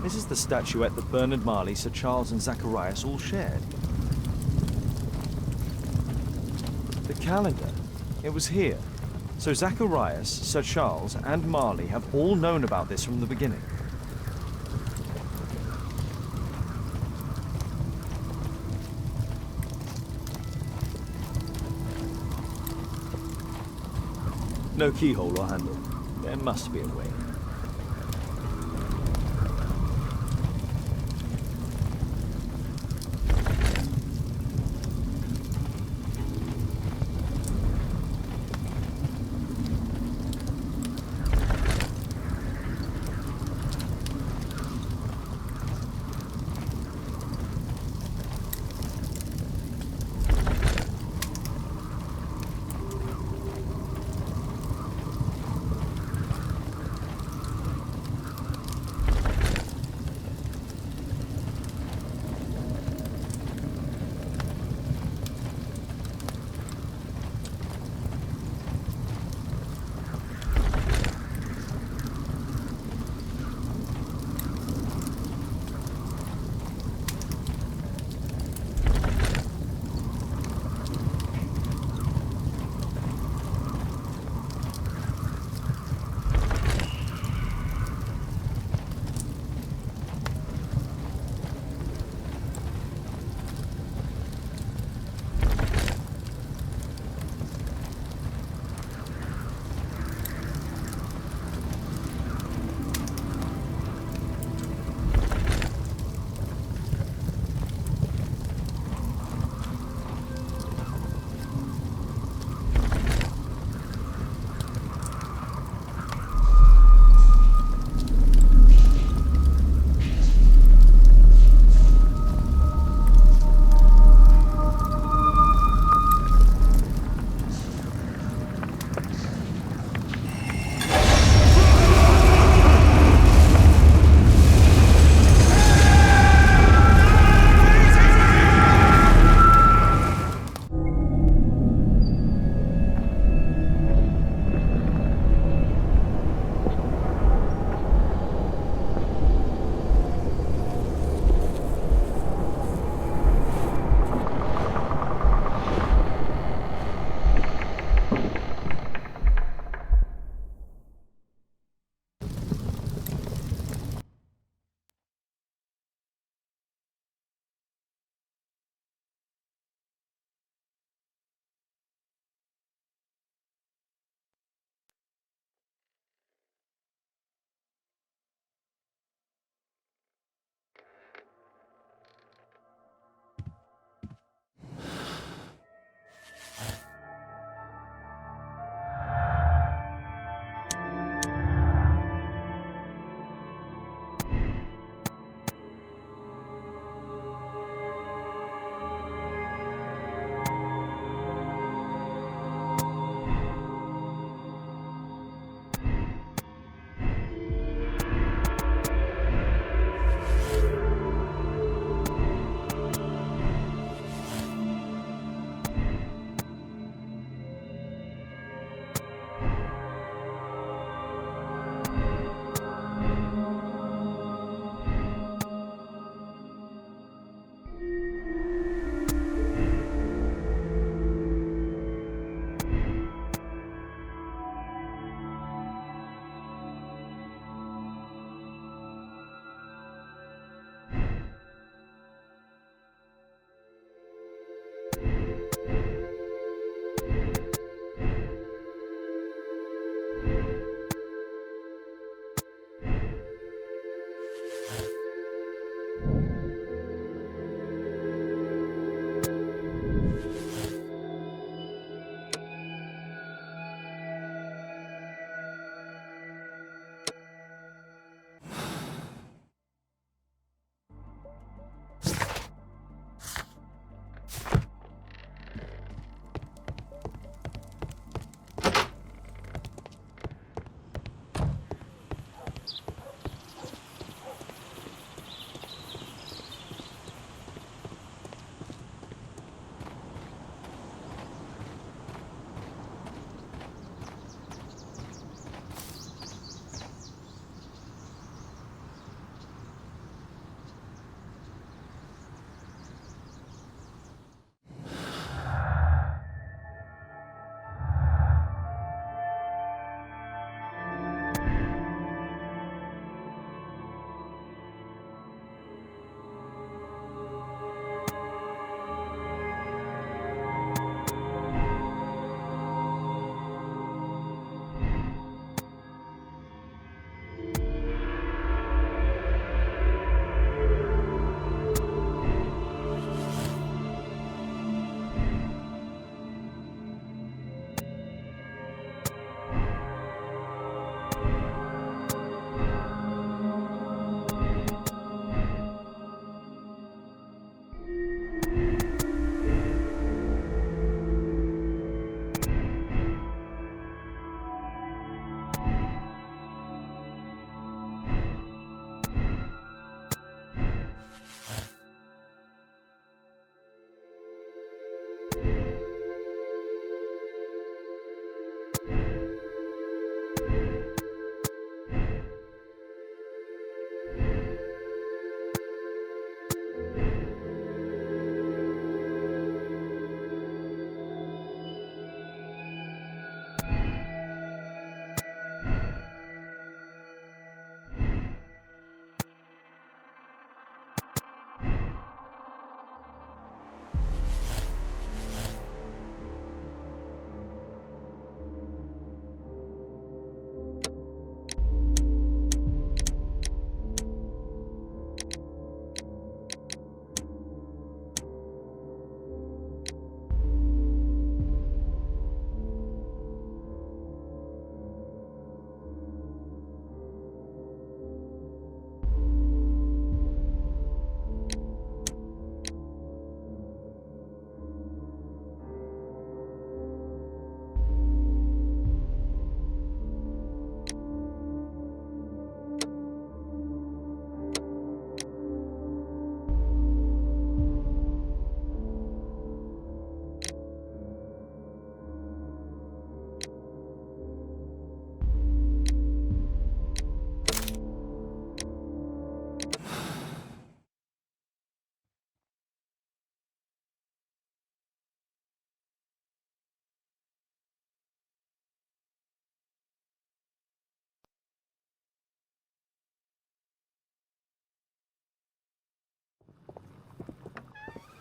This is the statuette that Bernard Marley, Sir Charles and Zacharias all shared. The calendar. It was here. So Zacharias, Sir Charles and Marley have all known about this from the beginning. No keyhole or handle. There must be a way.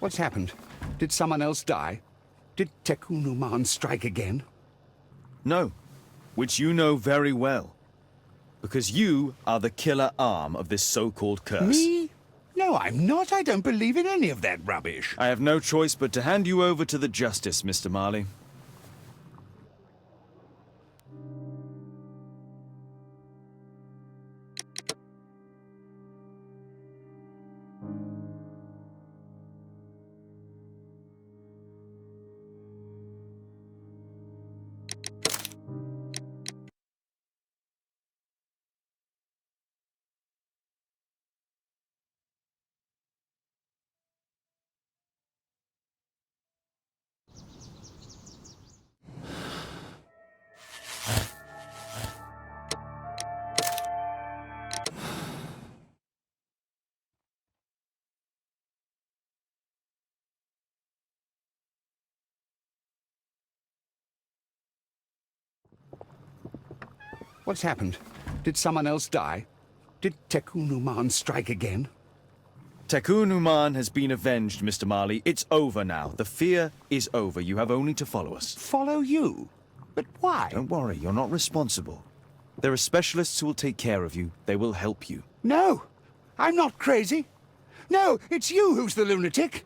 What's happened? Did someone else die? Did Tekunuman strike again? No, which you know very well. Because you are the killer arm of this so-called curse. Me? No, I'm not. I don't believe in any of that rubbish. I have no choice but to hand you over to the justice, Mr. Marley. What's happened? Did someone else die? Did Tekunuman strike again? Tekunuman has been avenged, Mr. Marley. It's over now. The fear is over. You have only to follow us. Follow you? But why? Don't worry, you're not responsible. There are specialists who will take care of you. They will help you. No, I'm not crazy. No, it's you who's the lunatic.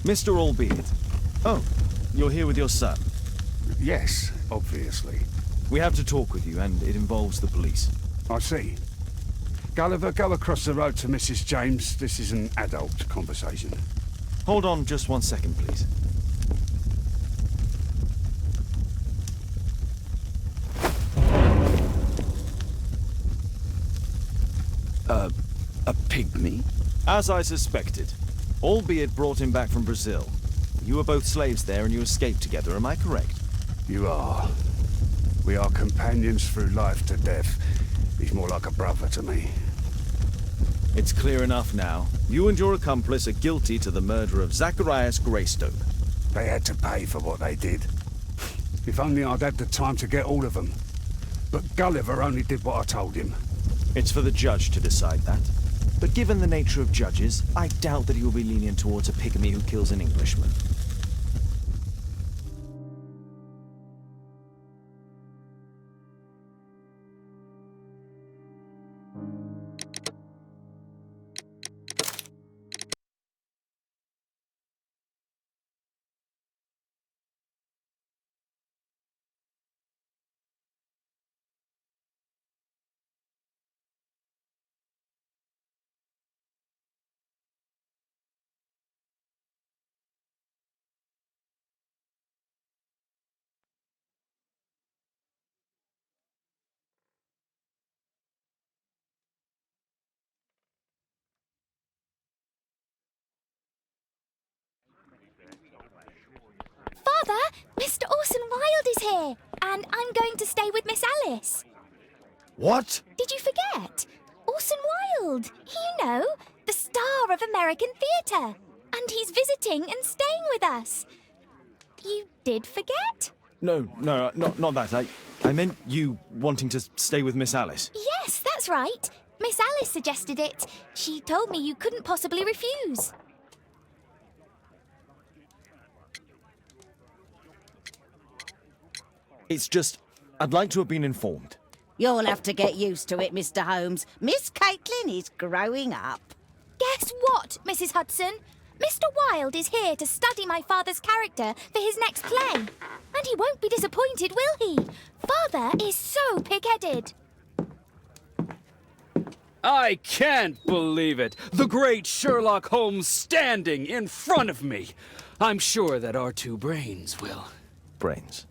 Mr. Albeit. Oh, you're here with your son. Yes, obviously. We have to talk with you, and it involves the police. I see. Gulliver, go across the road to Mrs. James. This is an adult conversation. Hold on just 1 second, please. A pygmy? As I suspected. Albeit brought him back from Brazil. You were both slaves there and you escaped together, am I correct? You are. We are companions through life to death. He's more like a brother to me. It's clear enough now. You and your accomplice are guilty to the murder of Zacharias Greystoke. They had to pay for what they did. If only I'd had the time to get all of them. But Gulliver only did what I told him. It's for the judge to decide that. But given the nature of judges, I doubt that he will be lenient towards a pygmy who kills an Englishman. Father, Mr. Orson Wilde is here, and I'm going to stay with Miss Alice. What? Did you forget? Orson Wilde, you know, the star of American theatre. And he's visiting and staying with us. You did forget? No, not that. I meant you wanting to stay with Miss Alice. Yes, that's right. Miss Alice suggested it. She told me you couldn't possibly refuse. It's just, I'd like to have been informed. You'll have to get used to it, Mr. Holmes. Miss Caitlin is growing up. Guess what, Mrs. Hudson? Mr. Wilde is here to study my father's character for his next play. And he won't be disappointed, will he? Father is so pig-headed. I can't believe it! The great Sherlock Holmes standing in front of me! I'm sure that our two brains will... Brains.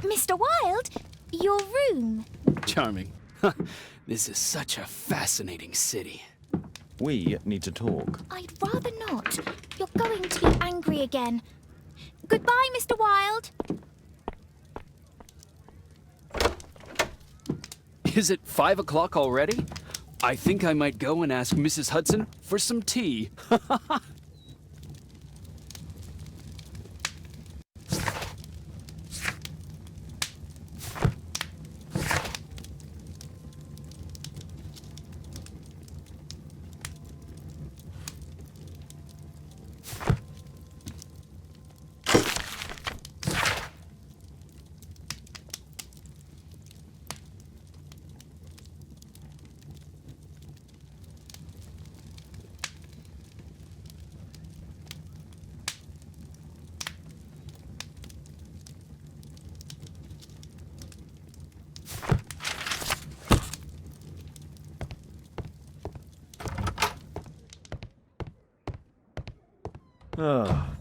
Mr. Wilde, your room. Charming. This is such a fascinating city. We need to talk. I'd rather not. You're going to be angry again. Goodbye, Mr. Wilde. Is it 5 o'clock already? I think I might go and ask Mrs. Hudson for some tea.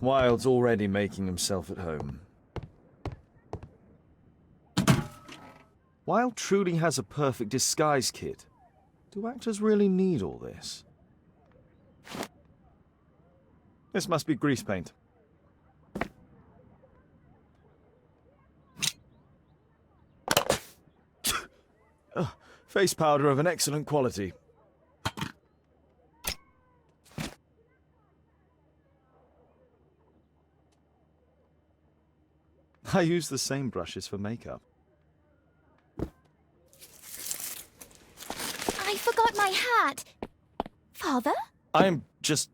Wilde's already making himself at home. Wilde truly has a perfect disguise kit. Do actors really need all this? This must be grease paint. Face powder of an excellent quality. I use the same brushes for makeup. I forgot my hat. Father? I'm just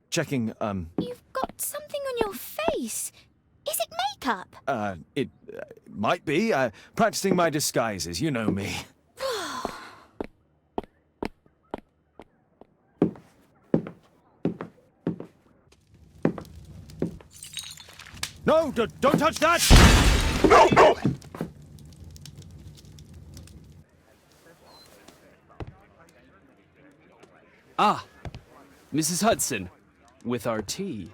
checking, You've got something on your face. Is it makeup? It might be. Practicing my disguises, you know me. No, don't touch that! No, no! Ah, Mrs. Hudson, with our tea.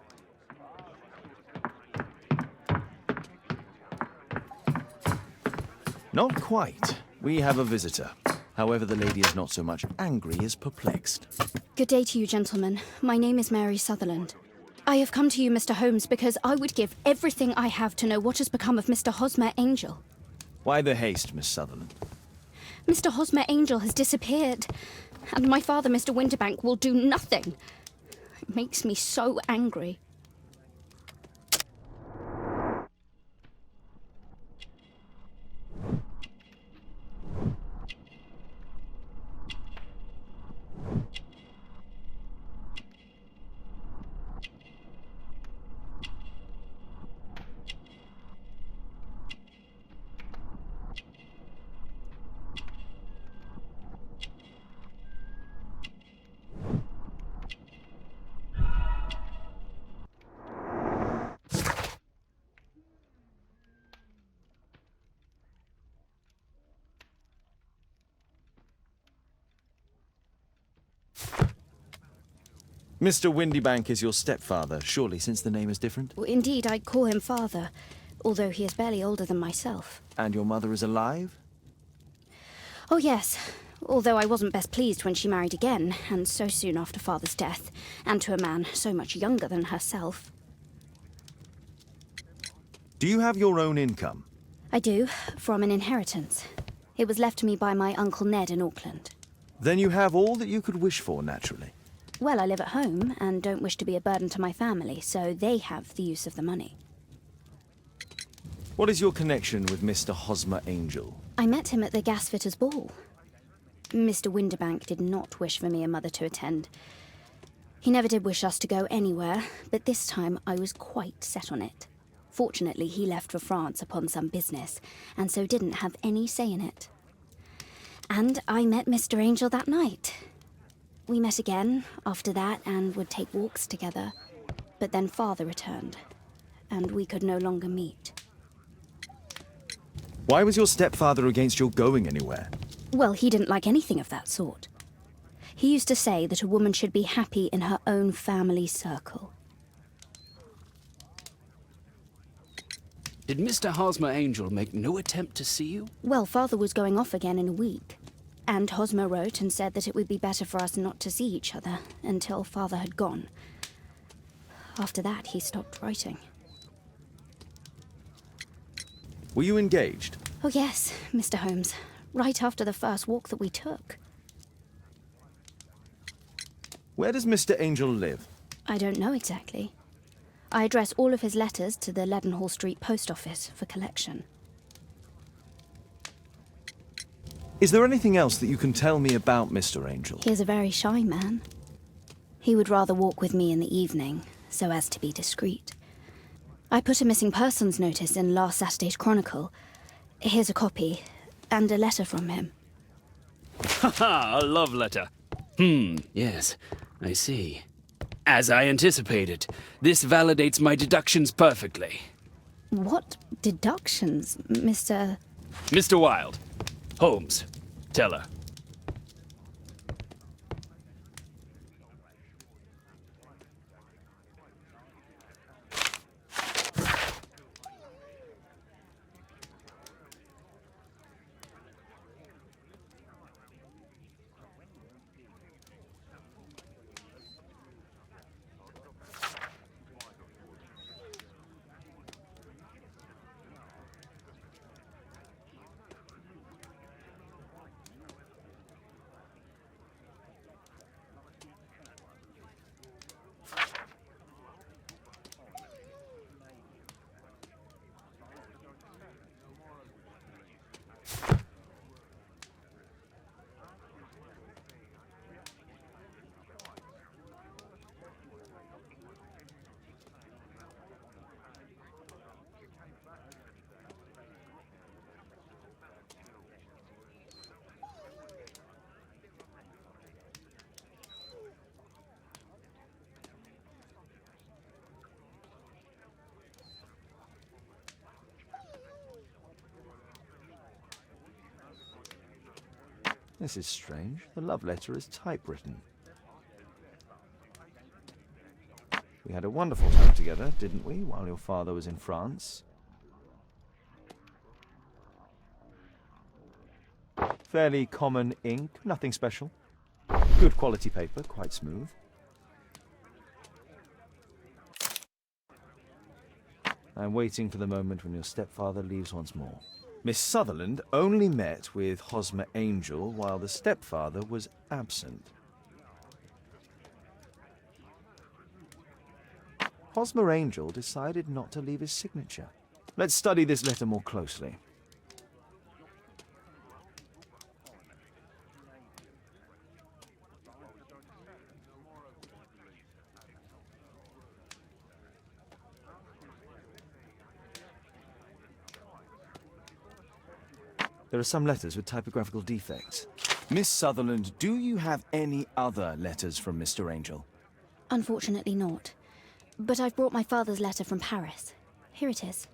Not quite. We have a visitor. However, the lady is not so much angry as perplexed. Good day to you, gentlemen. My name is Mary Sutherland. I have come to you, Mr. Holmes, because I would give everything I have to know what has become of Mr. Hosmer Angel. Why the haste, Miss Sutherland? Mr. Hosmer Angel has disappeared, and my father, Mr. Winterbank, will do nothing. It makes me so angry. Mr. Windybank is your stepfather, surely, since the name is different? Indeed, I call him father, although he is barely older than myself. And your mother is alive? Oh, yes. Although I wasn't best pleased when she married again, and so soon after father's death, and to a man so much younger than herself. Do you have your own income? I do, from an inheritance. It was left to me by my Uncle Ned in Auckland. Then you have all that you could wish for, naturally. Well, I live at home and don't wish to be a burden to my family, so they have the use of the money. What is your connection with Mr. Hosmer Angel? I met him at the gasfitter's ball. Mr. Windybank did not wish for me and Mother to attend. He never did wish us to go anywhere, but this time I was quite set on it. Fortunately, he left for France upon some business, and so didn't have any say in it. And I met Mr. Angel that night. We met again after that and would take walks together. But then Father returned, and we could no longer meet. Why was your stepfather against your going anywhere? Well, he didn't like anything of that sort. He used to say that a woman should be happy in her own family circle. Did Mr. Hosmer Angel make no attempt to see you? Well, Father was going off again in a week. And Hosmer wrote and said that it would be better for us not to see each other until Father had gone. After that, he stopped writing. Were you engaged? Oh yes, Mr. Holmes. Right after the first walk that we took. Where does Mr. Angel live? I don't know exactly. I address all of his letters to the Leadenhall Street post office for collection. Is there anything else that you can tell me about Mr. Angel? He is a very shy man. He would rather walk with me in the evening, so as to be discreet. I put a missing persons notice in last Saturday's Chronicle. Here's a copy, and a letter from him. Haha, a love letter. Yes, I see. As I anticipated, this validates my deductions perfectly. What deductions, Mr. Mr. Wilde. Holmes, tell her. This is strange. The love letter is typewritten. We had a wonderful time together, didn't we, while your father was in France? Fairly common ink, nothing special. Good quality paper, quite smooth. I'm waiting for the moment when your stepfather leaves once more. Miss Sutherland only met with Hosmer Angel while the stepfather was absent. Hosmer Angel decided not to leave his signature. Let's study this letter more closely. There are some letters with typographical defects. Miss Sutherland, do you have any other letters from Mr. Angel? Unfortunately not. But I've brought my father's letter from Paris. Here it is.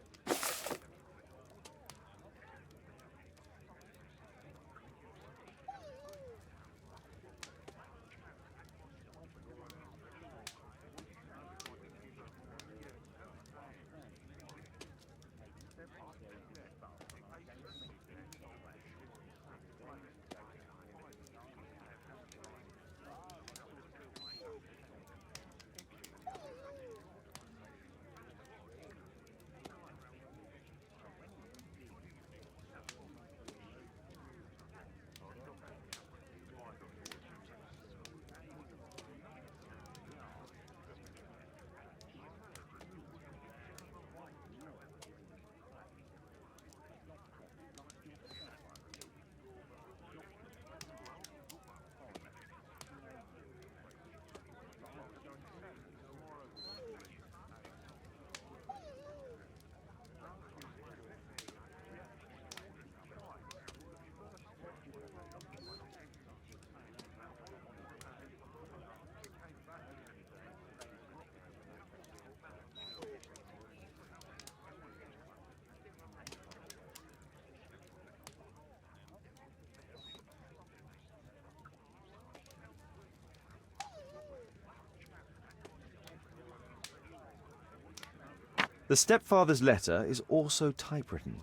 The stepfather's letter is also typewritten.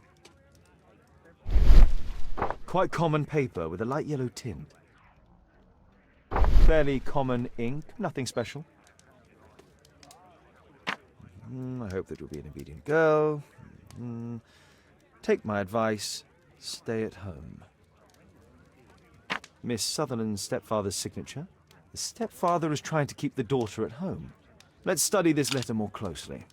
Quite common paper with a light yellow tint. Fairly common ink, nothing special. I hope that you'll be an obedient girl. Take my advice, stay at home. Miss Sutherland's stepfather's signature. The stepfather is trying to keep the daughter at home. Let's study this letter more closely.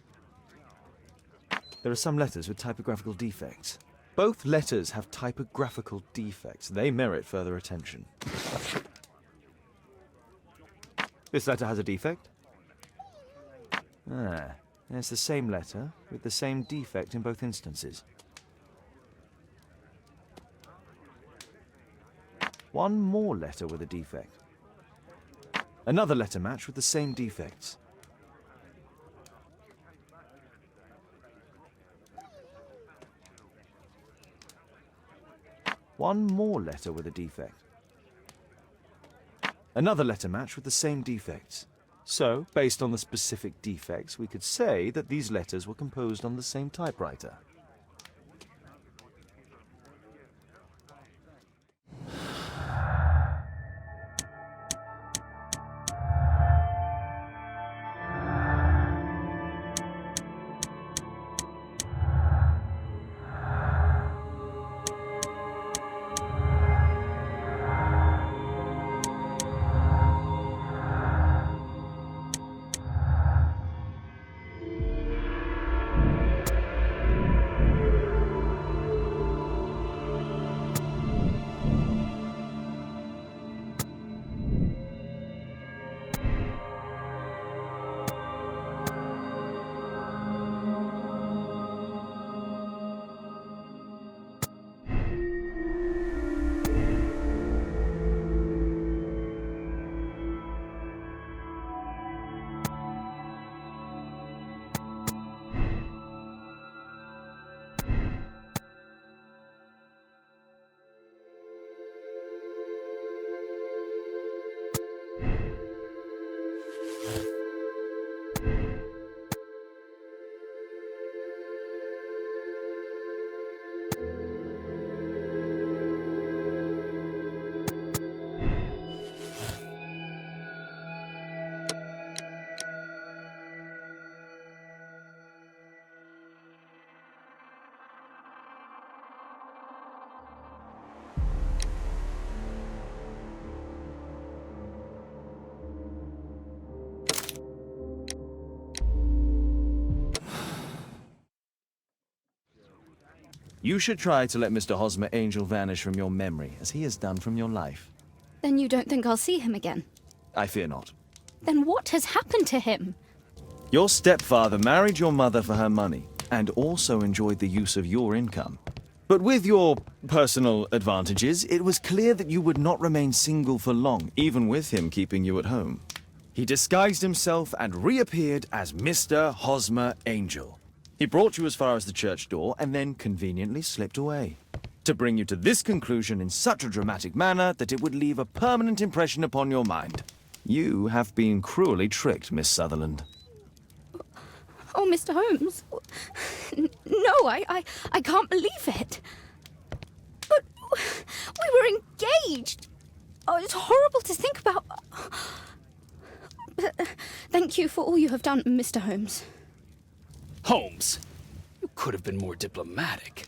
There are some letters with typographical defects. Both letters have typographical defects. They merit further attention. This letter has a defect. It's the same letter with the same defect in both instances. One more letter with a defect. Another letter match with the same defects. One more letter with a defect. Another letter match with the same defects. So, based on the specific defects, we could say that these letters were composed on the same typewriter. You should try to let Mr. Hosmer Angel vanish from your memory, as he has done from your life. Then you don't think I'll see him again? I fear not. Then what has happened to him? Your stepfather married your mother for her money, and also enjoyed the use of your income. But with your personal advantages, it was clear that you would not remain single for long, even with him keeping you at home. He disguised himself and reappeared as Mr. Hosmer Angel. He brought you as far as the church door and then conveniently slipped away. To bring you to this conclusion in such a dramatic manner that it would leave a permanent impression upon your mind. You have been cruelly tricked, Miss Sutherland. Oh, Mr. Holmes. No, I can't believe it. But we were engaged. Oh, it's horrible to think about. But thank you for all you have done, Mr. Holmes. Holmes, you could have been more diplomatic.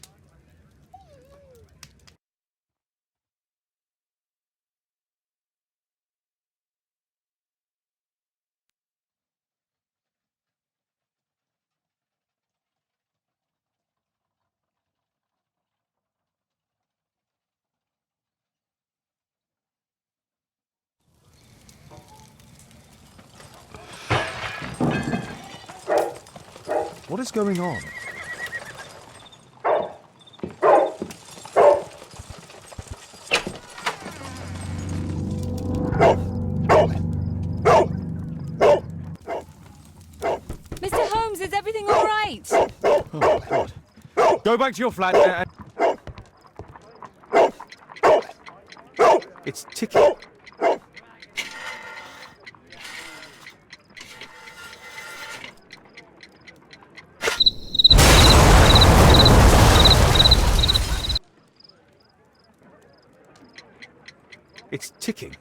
What is going on? Mr. Holmes, is everything all right? Oh, my God. Go back to your flat and... It's ticking. It's ticking.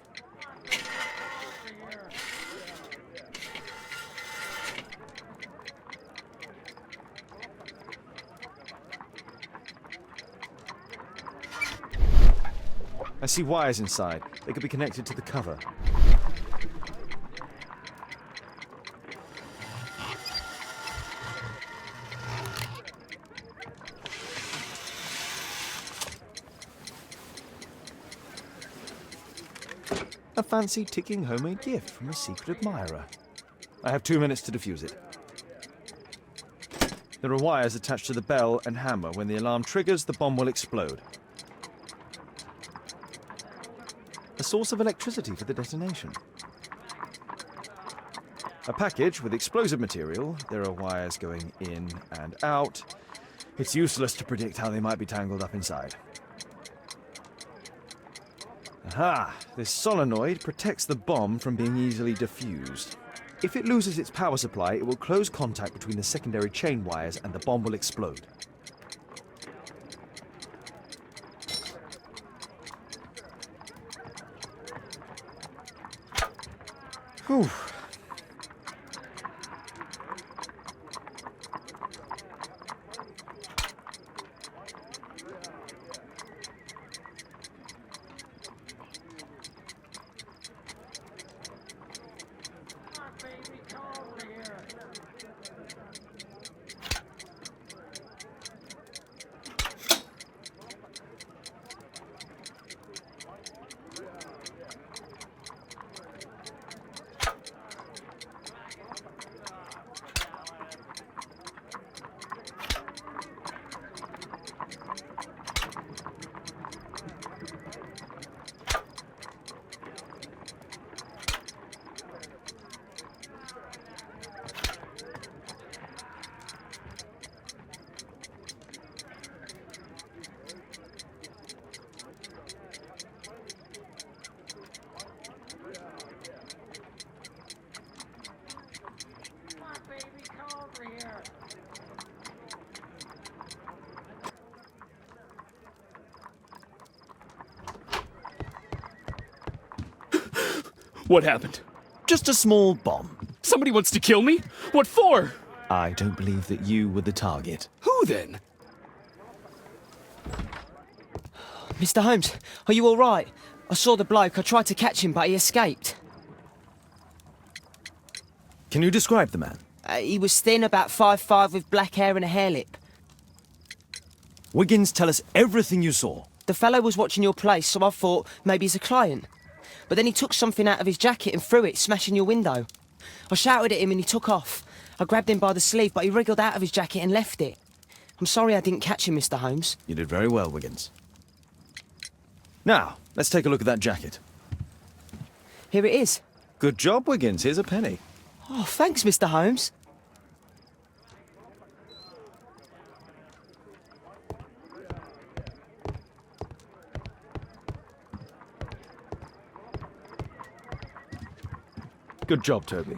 I see wires inside. They could be connected to the cover. A fancy ticking homemade gift from a secret admirer. I have 2 minutes to defuse it. There are wires attached to the bell and hammer. When the alarm triggers, the bomb will explode. A source of electricity for the detonation. A package with explosive material. There are wires going in and out. It's useless to predict how they might be tangled up inside. Aha! This solenoid protects the bomb from being easily diffused. If it loses its power supply, it will close contact between the secondary chain wires and the bomb will explode. Whew. What happened? Just a small bomb. Somebody wants to kill me? What for? I don't believe that you were the target. Who then? Mr. Holmes, are you all right? I saw the bloke. I tried to catch him, but he escaped. Can you describe the man? He was thin, about 5'5", with black hair and a hair lip. Wiggins, tell us everything you saw. The fellow was watching your place, so I thought maybe he's a client. But then he took something out of his jacket and threw it, smashing your window. I shouted at him and he took off. I grabbed him by the sleeve, but he wriggled out of his jacket and left it. I'm sorry I didn't catch him, Mr. Holmes. You did very well, Wiggins. Now, let's take a look at that jacket. Here it is. Good job, Wiggins. Here's a penny. Oh, thanks, Mr. Holmes. Good job, Toby.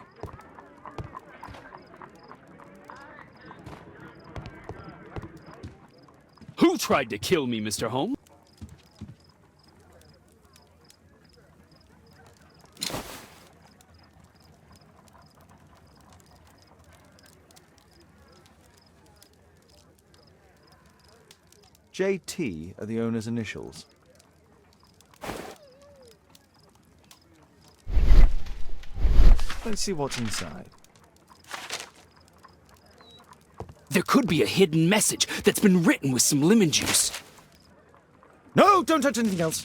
Who tried to kill me, Mr. Holmes? JT are the owner's initials. Let's see what's inside. There could be a hidden message that's been written with some lemon juice. No, don't touch anything else.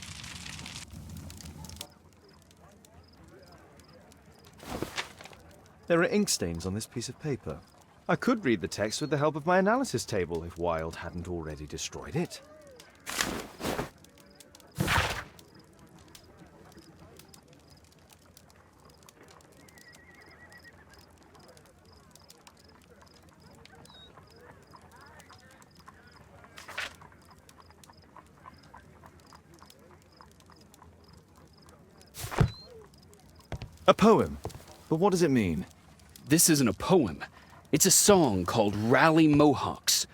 There are ink stains on this piece of paper. I could read the text with the help of my analysis table if Wilde hadn't already destroyed it. A poem. But what does it mean? This isn't a poem. It's a song called Rally Mohawks.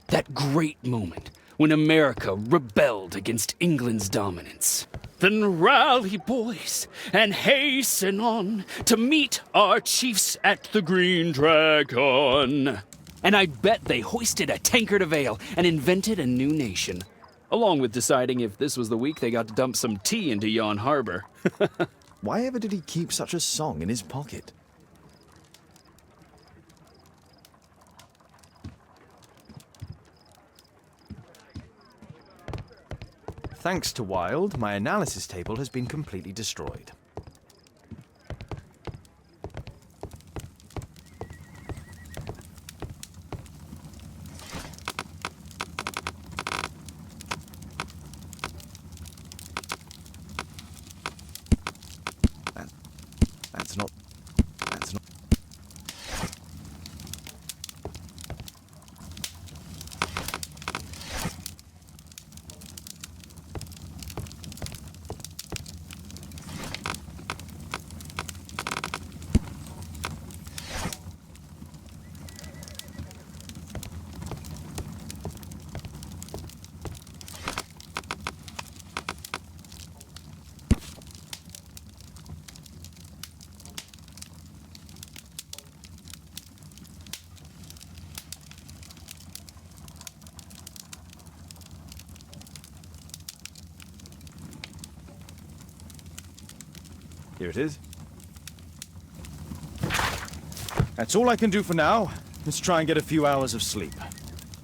That great moment when America rebelled against England's dominance. Then rally, boys, and hasten on to meet our chiefs at the Green Dragon. And I bet they hoisted a tankard of ale and invented a new nation. Along with deciding if this was the week they got to dump some tea into Yon Harbor. Why ever did he keep such a song in his pocket? Thanks to Wilde, my analysis table has been completely destroyed. That's not... Here it is. That's all I can do for now. Let's try and get a few hours of sleep.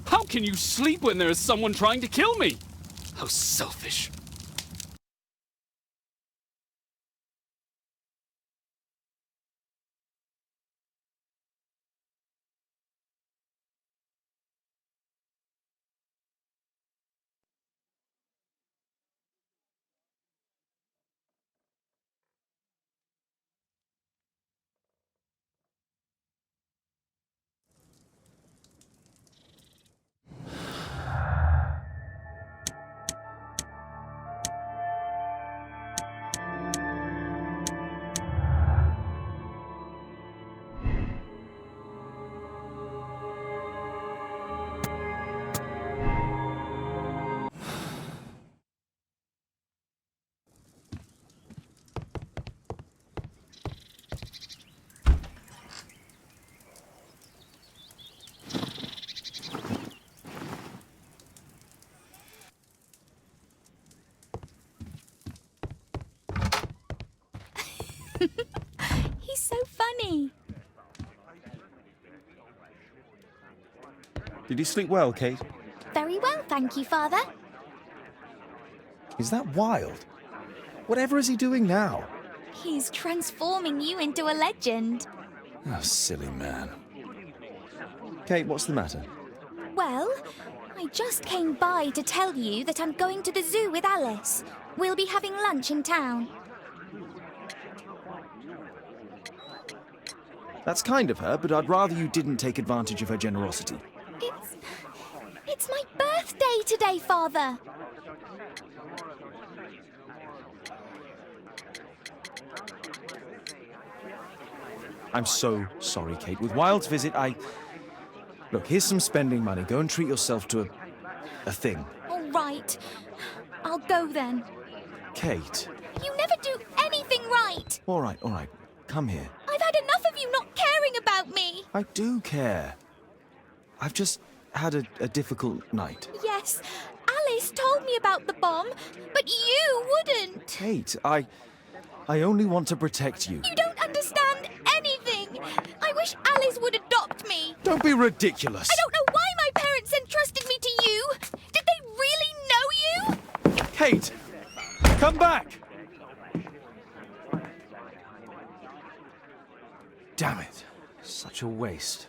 How can you sleep when there is someone trying to kill me? How selfish. He's so funny. Did you sleep well, Kate? Very well, thank you, Father. Is that Wilde? Whatever is he doing now? He's transforming you into a legend. Oh, silly man. Kate, what's the matter? Well, I just came by to tell you that I'm going to the zoo with Alice. We'll be having lunch in town. That's kind of her, but I'd rather you didn't take advantage of her generosity. It's my birthday today, Father. I'm so sorry, Kate. With Wilde's visit, Look, here's some spending money. Go and treat yourself to a thing. All right. I'll go then. Kate. You never do anything right. All right. Come here. I've had enough of you not caring about me. I do care. I've just had a difficult night. Yes, Alice told me about the bomb, but you wouldn't. Kate, I only want to protect you. You don't understand anything. I wish Alice would adopt me. Don't be ridiculous. I don't know why my parents entrusted me to you. Did they really know you? Kate, come back. Damn it. Such a waste.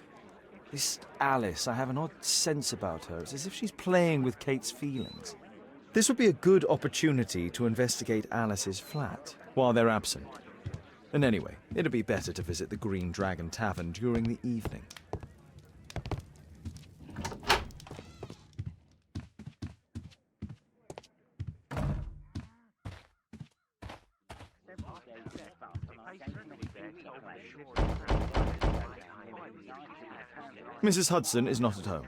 This Alice, I have an odd sense about her. It's as if she's playing with Kate's feelings. This would be a good opportunity to investigate Alice's flat while they're absent. And anyway, it'd be better to visit the Green Dragon Tavern during the evening. Mrs. Hudson is not at home.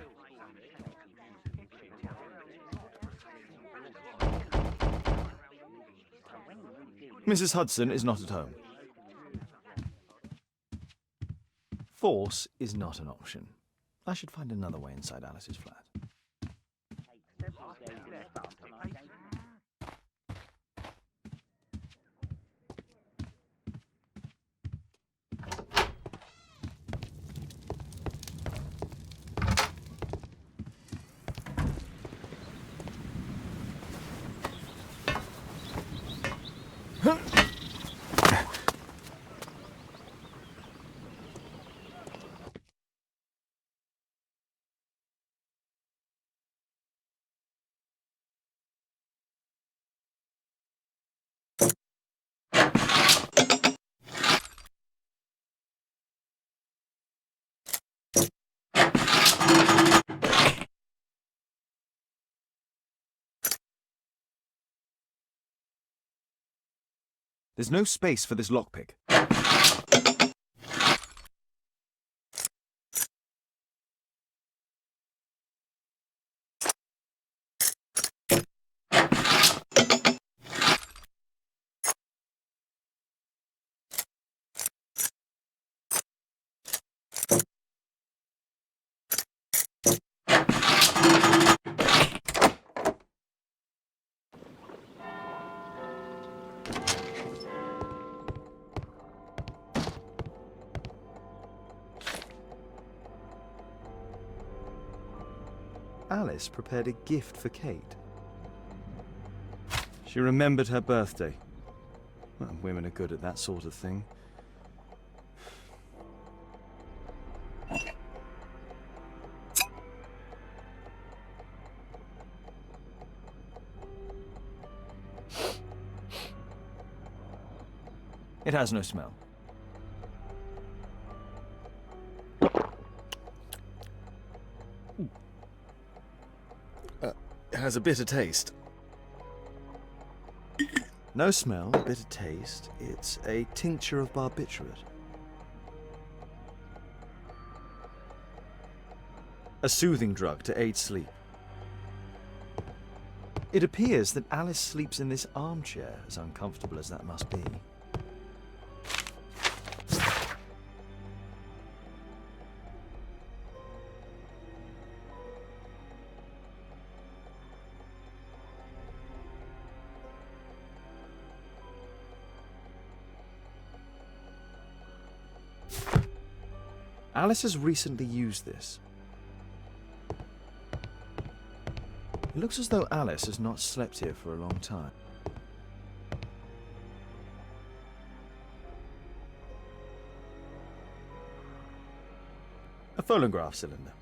Mrs. Hudson is not at home. Force is not an option. I should find another way inside Alice's flat. There's no space for this lockpick. Alice prepared a gift for Kate. She remembered her birthday. Well, women are good at that sort of thing. It has no smell. It has a bitter taste. No smell, bitter taste. It's a tincture of barbiturate. A soothing drug to aid sleep. It appears that Alice sleeps in this armchair, as uncomfortable as that must be. Alice has recently used this. It looks as though Alice has not slept here for a long time. A phonograph cylinder.